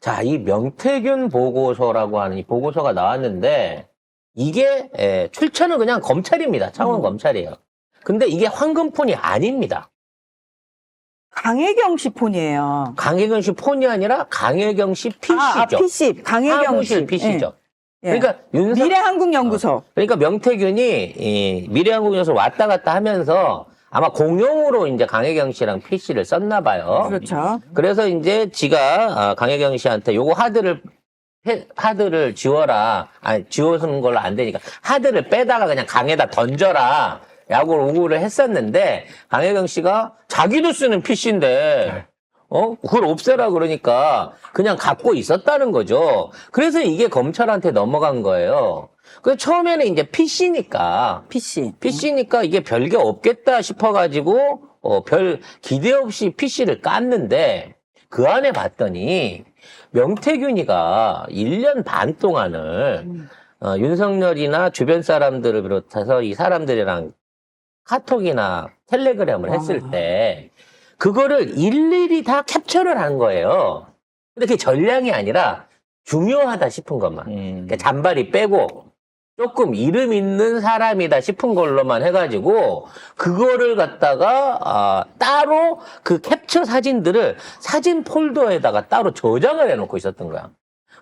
자, 이 명태균 보고서라고 하는 이 보고서가 나왔는데 이게 출처는 그냥 검찰입니다. 창원 검찰이에요. 근데 이게 황금폰이 아닙니다. 강혜경 씨 폰이에요. 강혜경 씨 폰이 아니라 강혜경 씨 PC죠. PC. 강혜경 사무실 씨. PC죠. 예. 그러니까 미래한국연구소. 그러니까 명태균이 이 미래한국연구소 왔다 갔다 하면서 아마 공용으로 이제 강혜경 씨랑 PC를 썼나 봐요. 그렇죠. 그래서 이제 지가 강혜경 씨한테 요거 하드를 지워라. 아니, 지워주는 걸로 안 되니까 하드를 빼다가 그냥 강에다 던져라. 라고 요구를 했었는데 강혜경 씨가 자기도 쓰는 PC인데 그걸 없애라 그러니까 그냥 갖고 있었다는 거죠. 그래서 이게 검찰한테 넘어간 거예요. 그 처음에는 이제 PC니까 이게 별게 없겠다 싶어가지고 별 기대 없이 PC를 깠는데 그 안에 봤더니 명태균이가 1년 반 동안을 윤석열이나 주변 사람들을 비롯해서 이 사람들이랑 카톡이나 텔레그램을 했을 때 그거를 일일이 다 캡처를 한 거예요. 근데 그게 전량이 아니라 중요하다 싶은 것만. 그러니까 잔바리 빼고 조금 이름 있는 사람이다 싶은 걸로만 해가지고 그거를 갖다가 따로 그 캡처 사진들을 사진 폴더에다가 따로 저장을 해놓고 있었던 거야.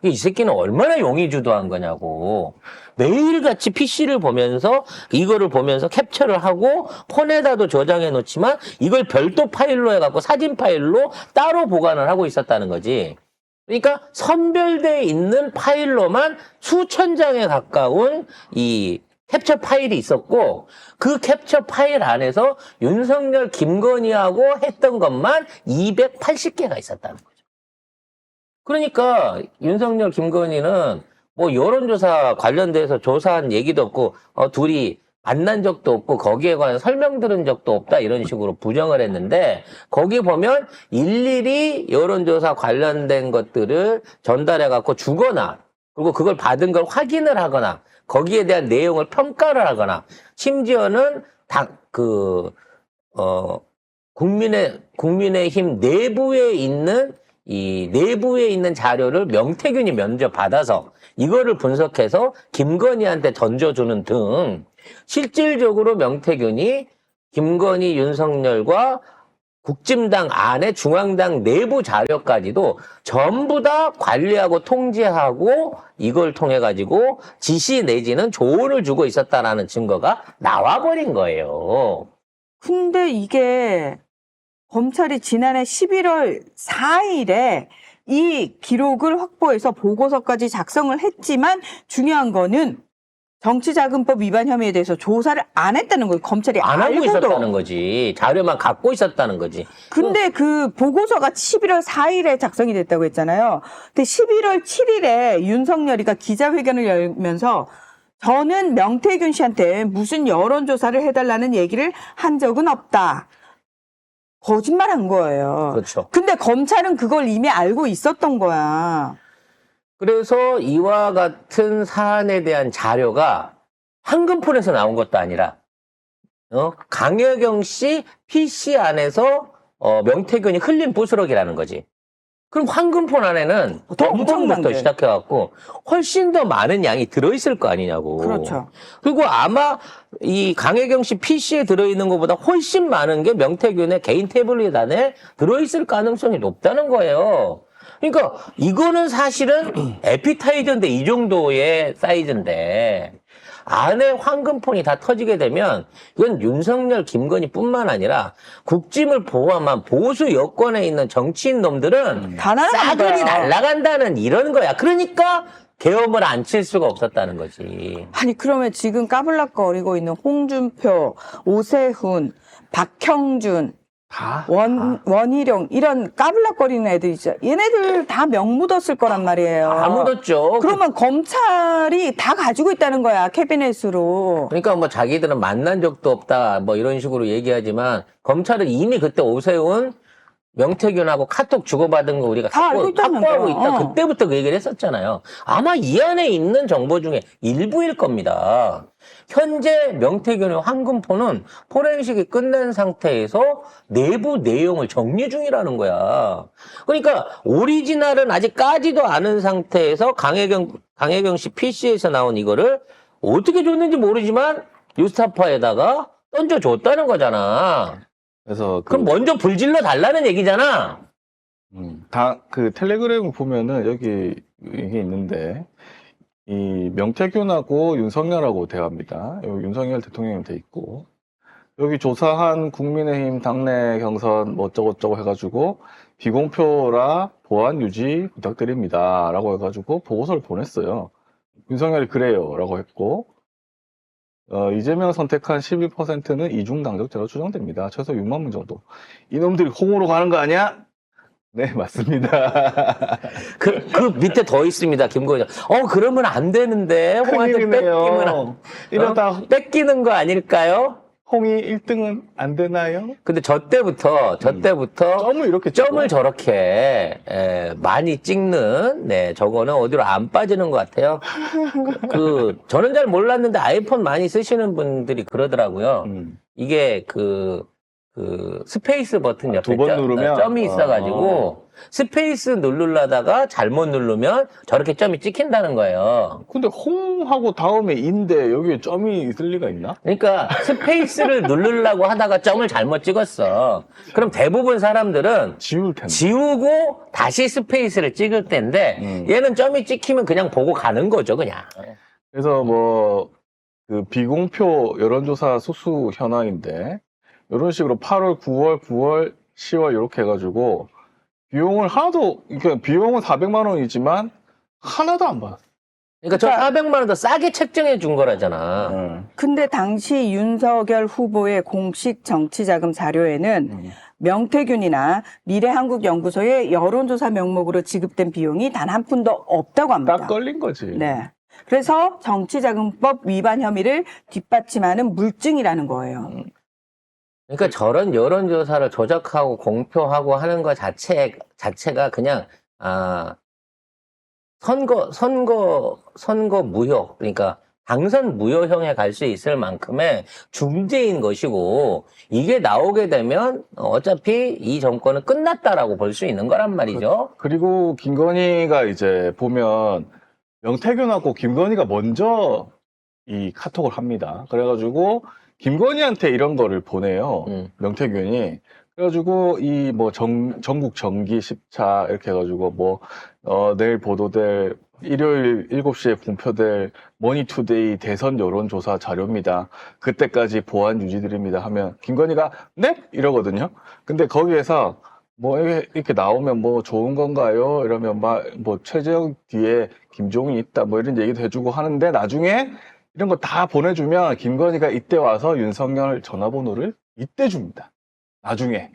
이 새끼는 얼마나 용의주도한 거냐고. 매일같이 PC를 보면서 이거를 보면서 캡처를 하고 폰에다도 저장해 놓지만 이걸 별도 파일로 해갖고 사진 파일로 따로 보관을 하고 있었다는 거지. 그러니까 선별되어 있는 파일로만 수천 장에 가까운 이 캡처 파일이 있었고 그 캡처 파일 안에서 윤석열, 김건희하고 했던 것만 280개가 있었다는 거죠. 그러니까 윤석열, 김건희는 뭐 여론조사 관련돼서 조사한 얘기도 없고 둘이 만난 적도 없고 거기에 관한 설명 들은 적도 없다 이런 식으로 부정을 했는데 거기 보면 일일이 여론조사 관련된 것들을 전달해 갖고 주거나 그리고 그걸 받은 걸 확인을 하거나 거기에 대한 내용을 평가를 하거나 심지어는 국민의힘 내부에 있는 자료를 명태균이 먼저 받아서 이거를 분석해서 김건희한테 던져주는 등 실질적으로 명태균이 김건희, 윤석열과 국진당 안에 중앙당 내부 자료까지도 전부 다 관리하고 통제하고 이걸 통해 가지고 지시 내지는 조언을 주고 있었다라는 증거가 나와버린 거예요. 근데 이게 검찰이 지난해 11월 4일에 이 기록을 확보해서 보고서까지 작성을 했지만 중요한 거는 정치자금법 위반 혐의에 대해서 조사를 안 했다는 거예요. 검찰이 안 하고 알고도. 있었다는 거지. 자료만 갖고 있었다는 거지. 근데 그 보고서가 11월 4일에 작성이 됐다고 했잖아요. 근데 11월 7일에 윤석열이가 기자회견을 열면서 저는 명태균 씨한테 무슨 여론조사를 해달라는 얘기를 한 적은 없다. 거짓말한 거예요. 그렇죠. 근데 검찰은 그걸 이미 알고 있었던 거야. 그래서 이와 같은 사안에 대한 자료가 황금폰에서 나온 것도 아니라 강혜경 씨 PC 안에서 명태균이 흘린 부스러기라는 거지. 그럼 황금폰 안에는 엄청부터 시작해갖고 훨씬 더 많은 양이 들어있을 거 아니냐고. 그렇죠. 그리고 아마 이 강혜경 씨 PC에 들어있는 것보다 훨씬 많은 게 명태균의 개인 태블릿 안에 들어있을 가능성이 높다는 거예요. 그러니까 이거는 사실은 에피타이저인데 이 정도의 사이즈인데 안에 황금폰이 다 터지게 되면 이건 윤석열, 김건희뿐만 아니라 국짐을 포함한 보수 여권에 있는 정치인 놈들은 다 싸그리 날아간다는 이런 거야. 그러니까 계엄을 안 칠 수가 없었다는 거지. 아니 그러면 지금 까불락거리고 있는 홍준표, 오세훈, 박형준, 원희룡 이런 까불락거리는 애들 있죠. 얘네들 다 명 묻었을 거란 말이에요. 다 묻었죠. 그러면 검찰이 다 가지고 있다는 거야, 캐비넷으로. 그러니까 뭐 자기들은 만난 적도 없다 뭐 이런 식으로 얘기하지만 검찰은 이미 그때 오세훈 명태균하고 카톡 주고받은 거 우리가 다 알고 있다는 확보하고 거예요. 있다. 어. 그때부터 그 얘기를 했었잖아요. 아마 이 안에 있는 정보 중에 일부일 겁니다. 현재 명태균의 황금포는 포렌식이 끝난 상태에서 내부 내용을 정리 중이라는 거야. 그러니까 오리지널은 아직 까지도 않은 상태에서 강혜경 씨 PC에서 나온 이거를 어떻게 줬는지 모르지만 뉴스타파에다가 던져줬다는 거잖아. 그래서 그럼 먼저 불질러 달라는 얘기잖아. 그 텔레그램 보면은 여기 이게 있는데 이 명태균하고 윤석열하고 대화입니다. 여기 윤석열 대통령이 돼 있고 여기 조사한 국민의힘 당내 경선 뭐 어쩌고저쩌고 해가지고 비공표라 보안 유지 부탁드립니다라고 해가지고 보고서를 보냈어요. 윤석열이 그래요라고 했고 이재명 선택한 11%는 이중 당적죄로 추정됩니다. 최소 6만 명 정도. 이놈들이 홍으로 가는 거 아니야? 네, 맞습니다. 그 밑에 더 있습니다, 김건희. 그러면 안 되는데. 홍한테 뺏기면, 이러다 뺏기는 거 아닐까요? 홍이 1등은 안 되나요? 근데 저 때부터 점을 이렇게 찍고. 점을 저렇게 많이 찍는 저거는 어디로 안 빠지는 것 같아요. 저는 잘 몰랐는데 아이폰 많이 쓰시는 분들이 그러더라고요. 이게 스페이스 버튼 옆에 두번 누르면? 점이 있어가지고 스페이스 누르려다가 잘못 누르면 저렇게 점이 찍힌다는 거예요. 근데 홍하고 다음에 인데 여기에 점이 있을 리가 있나? 그러니까 스페이스를 누르려고 하다가 점을 잘못 찍었어. 그럼 대부분 사람들은 지울 텐데. 지우고 다시 스페이스를 찍을 텐데 얘는 점이 찍히면 그냥 보고 가는 거죠, 그냥. 그래서 그 비공표 여론조사 수수 현황인데 이런 식으로 8월, 9월, 10월 이렇게 해가지고 비용을 그러니까 비용은 400만 원이지만 하나도 안 받았어. 그러니까 저 400만 원 더 싸게 책정해 준 거라잖아. 근데 당시 윤석열 후보의 공식 정치자금 자료에는 명태균이나 미래한국연구소의 여론조사 명목으로 지급된 비용이 단 한 푼도 없다고 합니다. 딱 걸린 거지. 네. 그래서 정치자금법 위반 혐의를 뒷받침하는 물증이라는 거예요. 그러니까 저런 여론조사를 조작하고 공표하고 하는 것 자체가 그냥 선거 무효, 그러니까 당선 무효형에 갈 수 있을 만큼의 중죄인 것이고 이게 나오게 되면 어차피 이 정권은 끝났다라고 볼 수 있는 거란 말이죠. 그리고 김건희가 이제 보면 명태균하고 김건희가 먼저 이 카톡을 합니다. 그래가지고 김건희한테 이런 거를 보내요. 명태균이. 그래가지고 이 전국 정기 10차 이렇게 해가지고 내일 보도될 일요일 7시에 공표될 머니투데이 대선 여론조사 자료입니다. 그때까지 보안 유지드립니다 하면 김건희가 네? 이러거든요. 근데 거기에서 이렇게 나오면 좋은 건가요? 이러면 최재형 뒤에 김종인 있다 이런 얘기도 해주고 하는데 나중에 이런 거 다 보내주면 김건희가 이때 와서 윤석열 전화번호를 이때 줍니다. 나중에.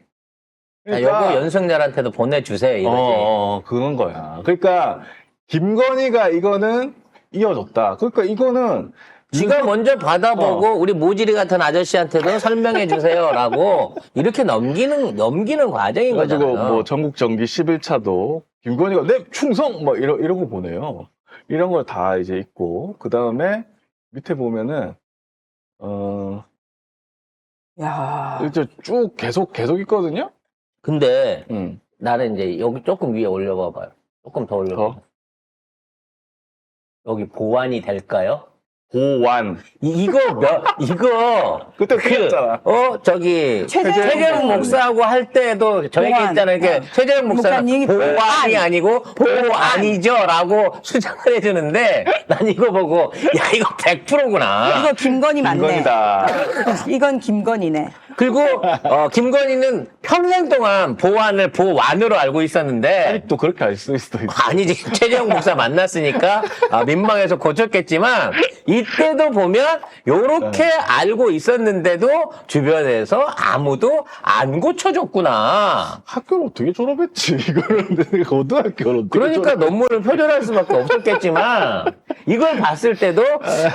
요거 윤석열한테도 보내주세요, 이거지. 그건 거야. 그러니까 김건희가 이거는 이어줬다. 그러니까 이거는 지가 먼저 받아보고 우리 모지리 같은 아저씨한테도 설명해 주세요라고 이렇게 넘기는 과정인 거잖아요. 가지고 전국 정기 11차도 김건희가 내 충성 이런 거 보내요. 이런 걸 다 이제 있고 그 다음에 밑에 보면은 야. 이제 쭉 계속 있거든요. 근데 나는 이제 여기 조금 위에 올려봐봐요. 조금 더 올려봐. 여기 보완이 될까요? 보완. 이거 그때 틀렸잖아. 최재형 목사하고 할 때도 저 얘기 보완. 있잖아요. 이렇게 최재형 목사는 목사님이 보완이 아니고 보완이죠라고 수정을 해주는데 난 이거 보고 야 이거 100%구나. 이거 김건희 맞네. 김건희다. 이건 김건희네. 그리고 김건희는 평생 동안 보완을 보완으로 알고 있었는데 아직도 그렇게 알 수도 있어. 아니지 최재형 목사 만났으니까 민망해서 고쳤겠지만 이때도 보면 요렇게 알고 있었는데도 주변에서 아무도 안 고쳐줬구나. 학교를 어떻게 졸업했지? 이거는 고등학교를 어떻게 그러니까 논문을 표절할 수밖에 없었겠지만 이걸 봤을 때도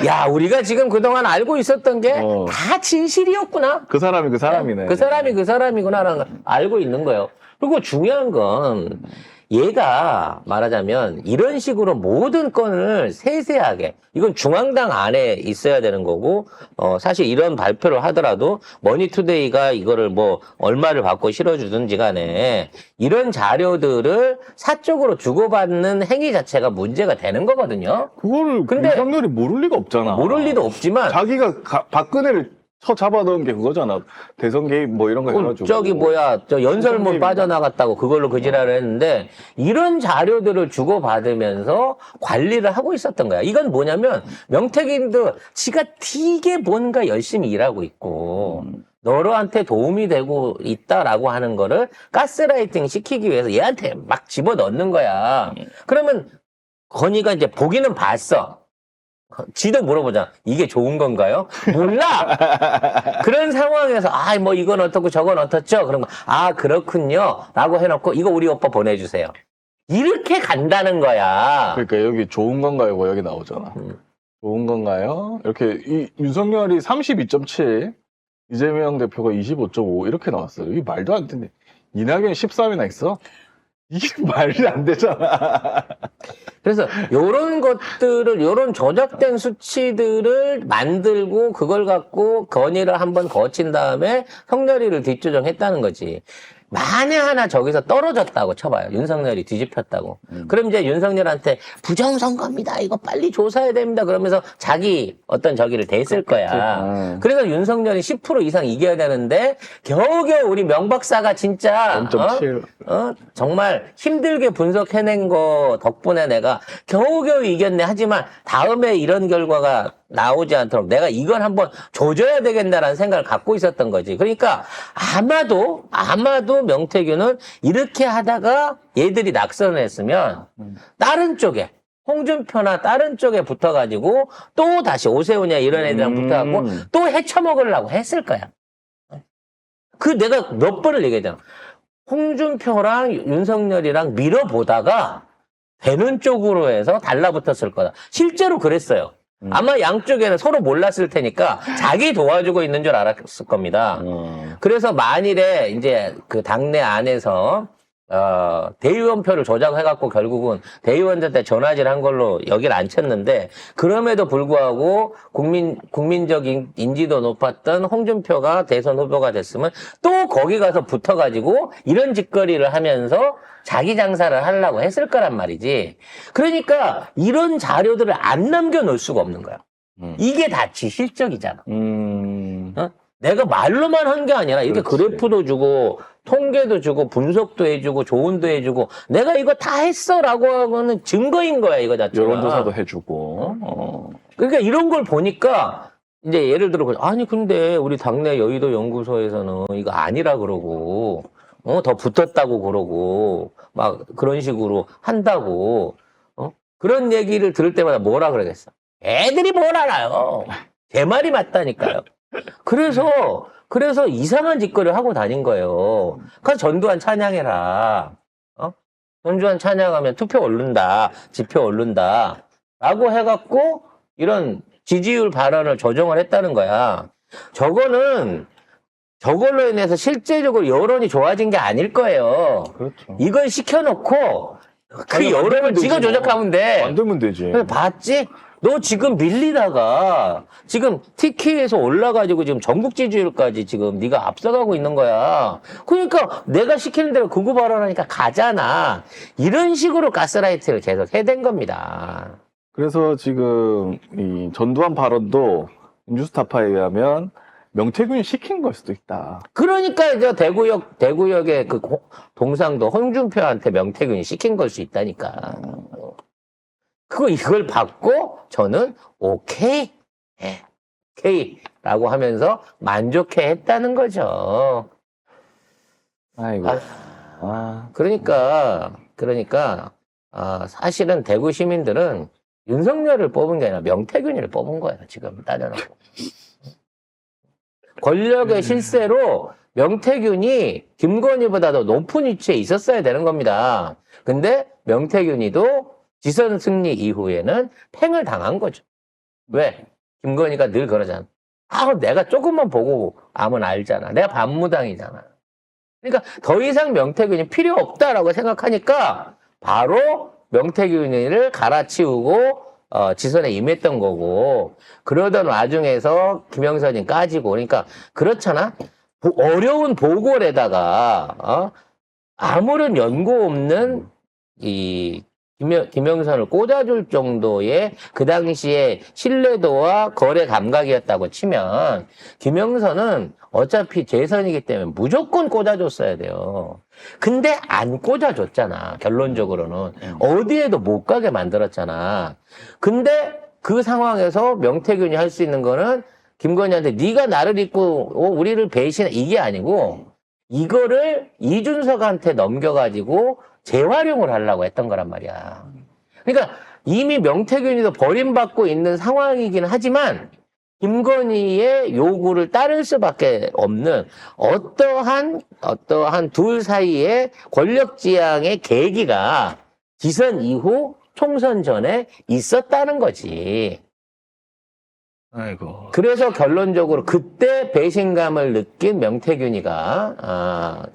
야 우리가 지금 그동안 알고 있었던 게 다 진실이었구나. 그 사람이 그 사람이네. 그 사람이 그 사람이구나라는 걸 알고 있는 거예요. 그리고 중요한 건 얘가 말하자면 이런 식으로 모든 건을 세세하게 이건 중앙당 안에 있어야 되는 거고 사실 이런 발표를 하더라도 머니투데이가 이거를 뭐 얼마를 받고 실어주든지 간에 이런 자료들을 사적으로 주고받는 행위 자체가 문제가 되는 거거든요. 그거를 근데- 윤석열이 모를 리가 없잖아. 모를 리도 없지만 자기가 박근혜를 쳐 잡아넣은 게 그거잖아. 대선 개입 뭐 이런 거 해가지고. 저기 뭐야 저 연설문 무슨 빠져나갔다고 그걸로 그 지랄을 했는데 이런 자료들을 주고받으면서 관리를 하고 있었던 거야. 이건 뭐냐면 명태균도 지가 되게 뭔가 열심히 일하고 있고 너로한테 도움이 되고 있다라고 하는 거를 가스라이팅 시키기 위해서 얘한테 막 집어넣는 거야. 그러면 건이가 이제 보기는 봤어. 지도 물어보자. 이게 좋은 건가요? 몰라! 그런 상황에서, 뭐 이건 어떻고 저건 어떻죠? 그런 거, 그렇군요. 라고 해놓고, 이거 우리 오빠 보내주세요. 이렇게 간다는 거야. 그러니까 여기 좋은 건가요? 뭐 여기 나오잖아. 좋은 건가요? 이렇게 윤석열이 32.7, 이재명 대표가 25.5 이렇게 나왔어요. 이게 말도 안 되네. 이낙연 13이나 있어? 이게 말이 안 되잖아. 그래서 요런 것들을 요런 조작된 수치들을 만들고 그걸 갖고 건의를 한번 거친 다음에 성렬이를 뒷조정했다는 거지. 만에 하나 저기서 떨어졌다고 쳐봐요. 윤석열이 뒤집혔다고. 그럼 이제 윤석열한테 부정선거입니다. 이거 빨리 조사해야 됩니다. 그러면서 자기 어떤 저기를 댔을 거야. 그래서 윤석열이 10% 이상 이겨야 되는데 겨우겨우 우리 명 박사가 진짜 0.7. 정말 힘들게 분석해낸 거 덕분에 내가 겨우겨우 이겼네. 하지만 다음에 이런 결과가 나오지 않도록 내가 이걸 한번 조져야 되겠다라는 생각을 갖고 있었던 거지. 그러니까 아마도 명태균은 이렇게 하다가 얘들이 낙선을 했으면 다른 쪽에 홍준표나 다른 쪽에 붙어가지고 또 다시 오세훈이나 이런 애들이랑 붙어갖고 또 헤쳐먹으려고 했을 거야. 내가 몇 번을 얘기했잖아. 홍준표랑 윤석열이랑 밀어보다가 되는 쪽으로 해서 달라붙었을 거다. 실제로 그랬어요. 아마 양쪽에는 서로 몰랐을 테니까 자기 도와주고 있는 줄 알았을 겁니다. 그래서 만일에 이제 그 당내 안에서 대의원표를 조작해갖고 결국은 대의원한테 전화질 한 걸로 여기를 안 쳤는데 그럼에도 불구하고 국민적인 인지도 높았던 홍준표가 대선 후보가 됐으면 또 거기 가서 붙어가지고 이런 짓거리를 하면서 자기 장사를 하려고 했을 거란 말이지. 그러니까 이런 자료들을 안 남겨놓을 수가 없는 거야. 이게 다 지 실적이잖아. 내가 말로만 한 게 아니라 이렇게 그렇지. 그래프도 주고 통계도 주고 분석도 해주고 조언도 해주고 내가 이거 다 했어라고 하고는 증거인 거야 이거 자체가. 여론조사도 해주고. 그러니까 이런 걸 보니까 이제 예를 들어 아니 근데 우리 당내 여의도 연구소에서는 이거 아니라 그러고 더 붙었다고 그러고 막 그런 식으로 한다고 그런 얘기를 들을 때마다 뭐라 그러겠어. 애들이 뭘 알아요. 제 말이 맞다니까요. 그래서 이상한 짓거리를 하고 다닌 거예요. 그래서 전두환 찬양해라. 전두환 찬양하면 투표 오른다. 지표 오른다. 라고 해갖고 이런 지지율 발언을 조정을 했다는 거야. 저걸로 인해서 실제적으로 여론이 좋아진 게 아닐 거예요. 그렇죠. 이걸 시켜놓고 그 아니, 여론을 만들면 지가 되지 뭐. 조작하면 돼. 만들면 되지. 그래서 봤지? 너 지금 밀리다가 지금 TK에서 올라가지고 지금 전국 지지율까지 지금 네가 앞서가고 있는 거야. 그러니까 내가 시키는 대로 극우 발언하니까 가잖아. 이런 식으로 가스라이트를 계속 해댄 겁니다. 그래서 지금 이 전두환 발언도 뉴스타파에 의하면 명태균이 시킨 걸 수도 있다. 그러니까 이제 대구역의 그 동상도 홍준표한테 명태균이 시킨 걸 수 있다니까. 이걸 받고 저는 오케이 라고 하면서 만족해 했다는 거죠. 아이고. 그러니까 사실은 대구 시민들은 윤석열을 뽑은 게 아니라 명태균이를 뽑은 거예요. 지금 따져놓고. 권력의 실세로 명태균이 김건희보다도 높은 위치에 있었어야 되는 겁니다. 근데 명태균이도 지선 승리 이후에는 팽을 당한 거죠. 왜? 김건희가 늘 그러잖아. 내가 조금만 보고 아면 알잖아. 내가 반무당이잖아. 그러니까 더 이상 명태균이 필요 없다라고 생각하니까 바로 명태균을 갈아치우고 지선에 임했던 거고, 그러던 와중에서 김영선이 까지고. 그러니까 그렇잖아. 어려운 보궐에다가 아무런 연고 없는 이 김영선을 꽂아줄 정도의 그 당시에 신뢰도와 거래 감각이었다고 치면 김영선은 어차피 재선이기 때문에 무조건 꽂아줬어야 돼요. 근데 안 꽂아줬잖아. 결론적으로는. 어디에도 못 가게 만들었잖아. 근데 그 상황에서 명태균이 할 수 있는 거는 김건희한테 네가 나를 잊고 우리를 배신해, 이게 아니고 이거를 이준석한테 넘겨가지고 재활용을 하려고 했던 거란 말이야. 그러니까 이미 명태균이도 버림받고 있는 상황이긴 하지만 김건희의 요구를 따를 수밖에 없는 어떠한 둘 사이의 권력지향의 계기가 지선 이후 총선 전에 있었다는 거지. 아이고. 그래서 결론적으로 그때 배신감을 느낀 명태균이가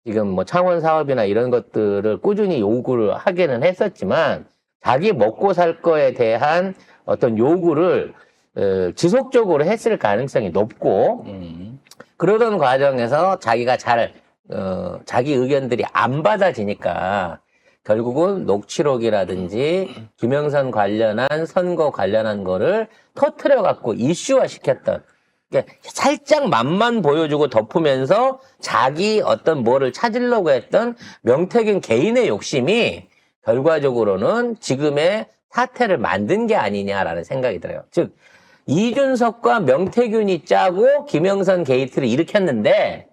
지금 뭐 창원 사업이나 이런 것들을 꾸준히 요구를 하기는 했었지만 자기 먹고 살 거에 대한 어떤 요구를 지속적으로 했을 가능성이 높고 그러던 과정에서 자기가 자기 의견들이 안 받아지니까 결국은 녹취록이라든지 김영선 관련한 선거 관련한 거를 터트려 갖고 이슈화 시켰던, 그러니까 살짝 맛만 보여주고 덮으면서 자기 어떤 뭐를 찾으려고 했던 명태균 개인의 욕심이 결과적으로는 지금의 사태를 만든 게 아니냐라는 생각이 들어요. 즉 이준석과 명태균이 짜고 김영선 게이트를 일으켰는데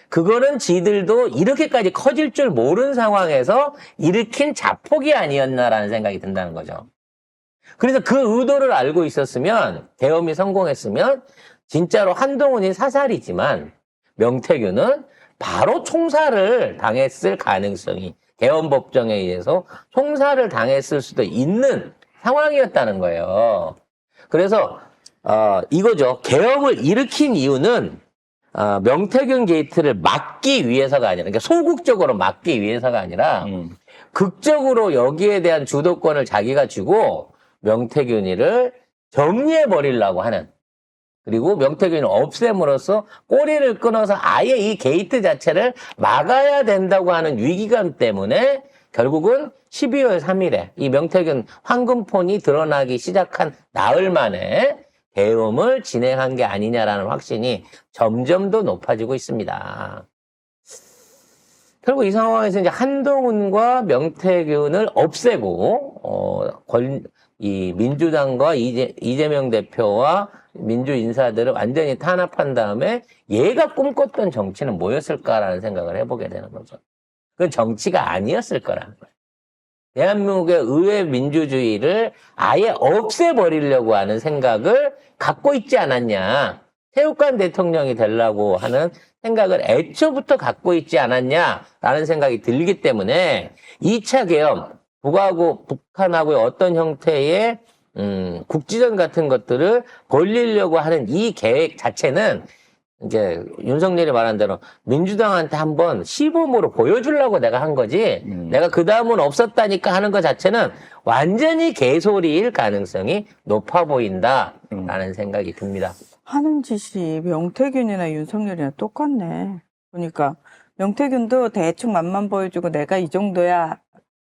그거는 지들도 이렇게까지 커질 줄 모르는 상황에서 일으킨 자폭이 아니었나라는 생각이 든다는 거죠. 그래서 그 의도를 알고 있었으면, 대엄이 성공했으면 진짜로 한동훈이 사살이지만 명태균은 바로 총살을 당했을 가능성이, 대엄법정에 의해서 총살을 당했을 수도 있는 상황이었다는 거예요. 그래서 이거죠. 계엄을 일으킨 이유는 명태균 게이트를 막기 위해서가 아니라, 그러니까 소극적으로 막기 위해서가 아니라 극적으로 여기에 대한 주도권을 자기가 쥐고 명태균이를 정리해 버리려고 하는, 그리고 명태균을 없앰으로써 꼬리를 끊어서 아예 이 게이트 자체를 막아야 된다고 하는 위기감 때문에 결국은 12월 3일에 이 명태균 황금폰이 드러나기 시작한 나흘 만에 계엄을 진행한 게 아니냐라는 확신이 점점 더 높아지고 있습니다. 결국 이 상황에서 이제 한동훈과 명태균을 없애고 이 민주당과 이재명 대표와 민주 인사들을 완전히 탄압한 다음에 얘가 꿈꿨던 정치는 뭐였을까라는 생각을 해보게 되는 거죠. 그건 정치가 아니었을 거라는 거예요. 대한민국의 의회 민주주의를 아예 없애버리려고 하는 생각을 갖고 있지 않았냐. 체육관 대통령이 되려고 하는 생각을 애초부터 갖고 있지 않았냐라는 생각이 들기 때문에 2차 계엄, 북한하고의 어떤 형태의 국지전 같은 것들을 벌리려고 하는 이 계획 자체는 이제 윤석열이 말한 대로 민주당한테 한번 시범으로 보여주려고 내가 한 거지, 내가 그 다음은 없었다니까 하는 것 자체는 완전히 개소리일 가능성이 높아 보인다라는 생각이 듭니다. 하는 짓이 명태균이나 윤석열이나 똑같네. 보니까 명태균도 대충 맛만 보여주고 내가 이 정도야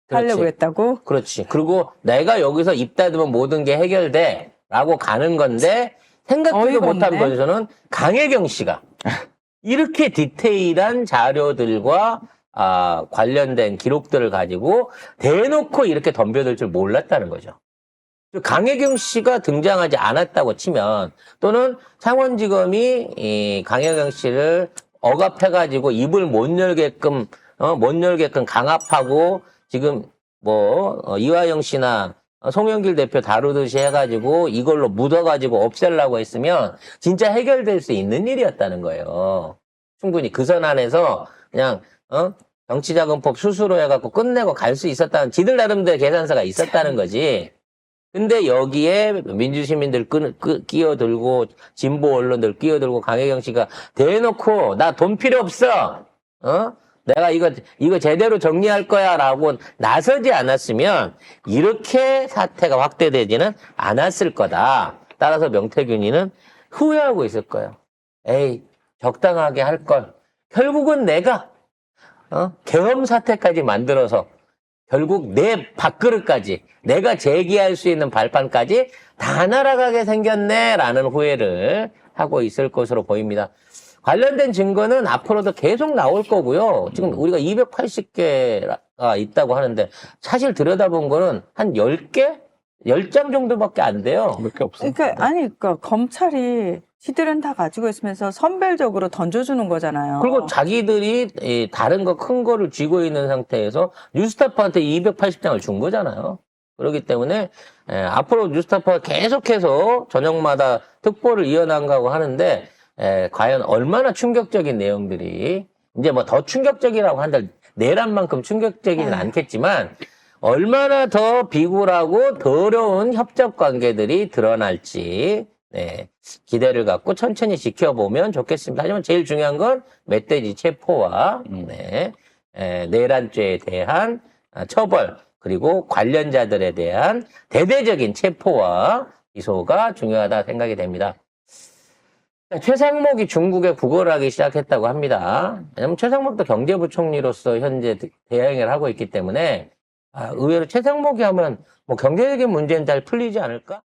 하려고 그렇지. 했다고? 그렇지. 그리고 내가 여기서 입 닫으면 모든 게 해결돼 라고 가는 건데 생각지도 어이가 못한 없네. 거에서는 강혜경 씨가 이렇게 디테일한 자료들과 관련된 기록들을 가지고 대놓고 이렇게 덤벼들 줄 몰랐다는 거죠. 강혜경 씨가 등장하지 않았다고 치면, 또는 창원지검이 이 강혜경 씨를 억압해가지고 입을 못 열게끔 강압하고 지금 이화영 씨나 송영길 대표 다루듯이 해가지고 이걸로 묻어가지고 없애려고 했으면 진짜 해결될 수 있는 일이었다는 거예요. 충분히 그 선 안에서 그냥 정치자금법 수수로 해갖고 끝내고 갈 수 있었다는, 지들 나름대로 계산서가 있었다는 거지. 근데 여기에 민주시민들 끼어들고 진보 언론들 끼어들고 강혜경 씨가 대놓고 나 돈 필요 없어, 내가 이거 제대로 정리할 거야라고 나서지 않았으면 이렇게 사태가 확대되지는 않았을 거다. 따라서 명태균이는 후회하고 있을 거예요. 에이, 적당하게 할 걸. 결국은 내가 계엄 사태까지 만들어서 결국 내 밥그릇까지 내가 제기할 수 있는 발판까지 다 날아가게 생겼네라는 후회를 하고 있을 것으로 보입니다. 관련된 증거는 앞으로도 계속 나올 거고요. 지금 우리가 280개가 있다고 하는데 사실 들여다본 거는 한 10개? 10장 정도밖에 안 돼요. 몇 개 없어요. 그러니까 검찰이 지들은 다 가지고 있으면서 선별적으로 던져주는 거잖아요. 그리고 자기들이 다른 거 큰 거를 쥐고 있는 상태에서 뉴스타파한테 280장을 준 거잖아요. 그렇기 때문에 앞으로 뉴스타파가 계속해서 저녁마다 특보를 이어나가고 하는데 과연 얼마나 충격적인 내용들이 이제 뭐 더 충격적이라고 한들 내란만큼 충격적이진 않겠지만 얼마나 더 비굴하고 더러운 협작 관계들이 드러날지 기대를 갖고 천천히 지켜보면 좋겠습니다. 하지만 제일 중요한 건 멧돼지 체포와 내란죄에 대한 처벌 그리고 관련자들에 대한 대대적인 체포와 기소가 중요하다 생각이 됩니다. 최상목이 중국에 구걸을 하기 시작했다고 합니다. 왜냐하면 최상목도 경제부총리로서 현재 대행을 하고 있기 때문에 의외로 최상목이 하면 뭐 경제적인 문제는 잘 풀리지 않을까?